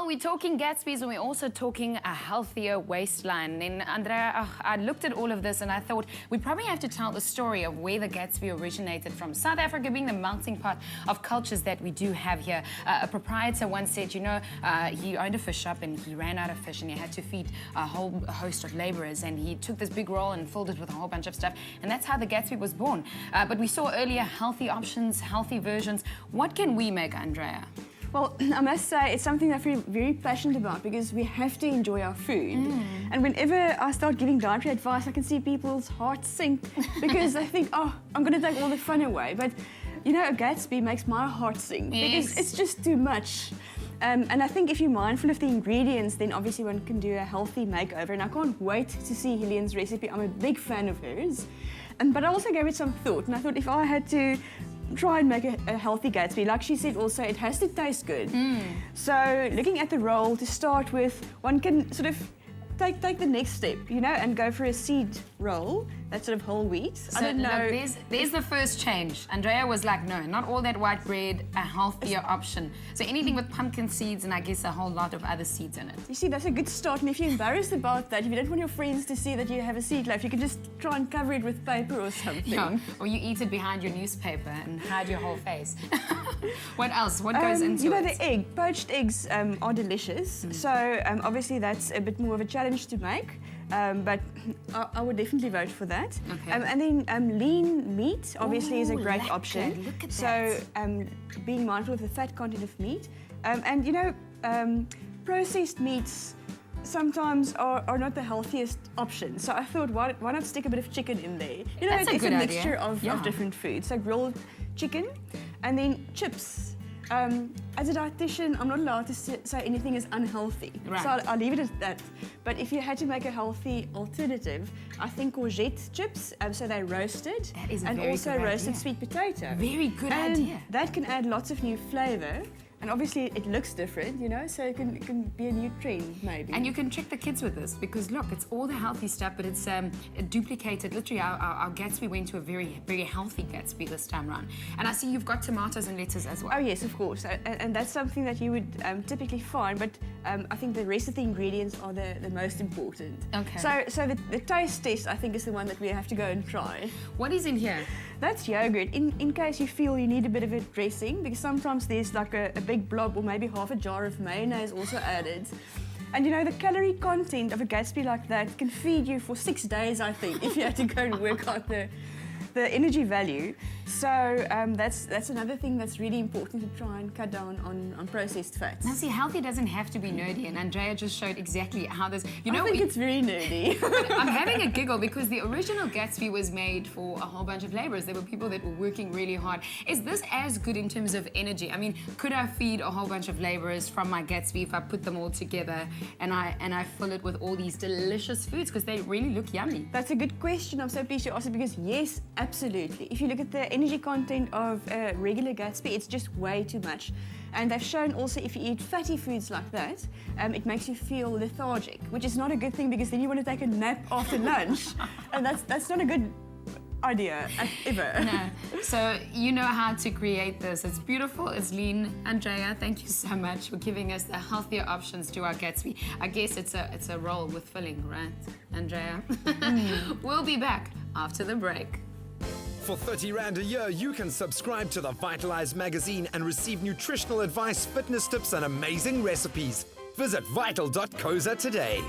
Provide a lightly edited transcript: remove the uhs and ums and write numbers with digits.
we're talking Gatsby's and we're also talking a healthier waistline. And Andrea, I looked at all of this and I thought we probably have to tell the story of where the Gatsby originated from. South Africa being the melting pot of cultures that we do have here. A proprietor once said, you know, he owned a fish shop and he ran out of fish and he had to feed a whole host of laborers, and he took this big roll and filled it with a whole bunch of stuff, and that's how the Gatsby was born. But we saw earlier healthy options, healthy versions. What can we make, Andrea? Well, I must say it's something I feel very passionate about because we have to enjoy our food. And whenever I start giving dietary advice, I can see people's hearts sink because they think, oh, I'm going to take all the fun away. But, you know, a Gatsby makes my heart sink because it's just too much. And I think if you're mindful of the ingredients, then obviously one can do a healthy makeover. And I can't wait to see Helene's recipe. I'm a big fan of hers. But I also gave it some thought. And I thought if I had to try and make a healthy Gatsby, like she said also, it has to taste good. So looking at the roll, to start with, one can sort of take the next step, you know, and go for a seed roll. That's sort of whole wheat. So, I don't know. Look, there's the first change. Andrea was like, no, not all that white bread, a healthier option. So anything with pumpkin seeds and I guess a whole lot of other seeds in it. You see, that's a good start. And if you're embarrassed about that, if you don't want your friends to see that you have a seed loaf, you can just try and cover it with paper or something. Yeah, or you eat it behind your newspaper and hide your whole face. What else? What goes into it? You know, the egg. Poached eggs are delicious. So obviously that's a bit more of a challenge to make. But I would definitely vote for that. Okay. And then lean meat obviously is a great option. Look at so being mindful of the fat content of meat. And you know, processed meats sometimes are not the healthiest option. So I thought, why not stick a bit of chicken in there? You know, it's a mixture of different foods. So grilled chicken and then chips. As a dietitian, I'm not allowed to say anything is unhealthy. Right. So I'll leave it at that. But if you had to make a healthy alternative, I think courgette chips, so they're roasted. That is a and very also good roasted idea. Sweet potato. Very good and idea. That can add lots of new flavour. And obviously it looks different, you know, so it can be a new trend maybe. And you can trick the kids with this because look, it's all the healthy stuff, but it's duplicated. Literally, our Gatsby went to a very, very healthy Gatsby this time around. And I see you've got tomatoes and lettuce as well. Oh yes, of course. And that's something that you would typically find, but I think the rest of the ingredients are the most important. Okay. So the taste test, I think, is the one that we have to go and try. What is in here? That's yogurt, in case you feel you need a bit of a dressing, because sometimes there's like a big blob or maybe half a jar of mayonnaise also added. And you know, the calorie content of a Gatsby like that can feed you for 6 days, I think, if you had to go and work out the energy value. So that's another thing that's really important, to try and cut down on processed fats. Now see, healthy doesn't have to be nerdy, and Andrea just showed exactly how this, you know, I think it's very nerdy. I'm having a giggle because the original Gatsby was made for a whole bunch of laborers. There were people that were working really hard. Is this as good in terms of energy? I mean, could I feed a whole bunch of laborers from my Gatsby if I put them all together and I fill it with all these delicious foods, because they really look yummy? That's a good question. I'm so pleased you asked it, because yes, absolutely. If you look at the energy content of a regular Gatsby, it's just way too much. And they've shown also if you eat fatty foods like that, it makes you feel lethargic, which is not a good thing, because then you want to take a nap after lunch. And that's not a good idea ever. No. So you know how to create this. It's beautiful, it's lean. Andrea, thank you so much for giving us the healthier options to our Gatsby. I guess it's a roll with filling, right, Andrea? We'll be back after the break. For 30 Rand a year, you can subscribe to the Vitalize magazine and receive nutritional advice, fitness tips, and amazing recipes. Visit vital.co.za today.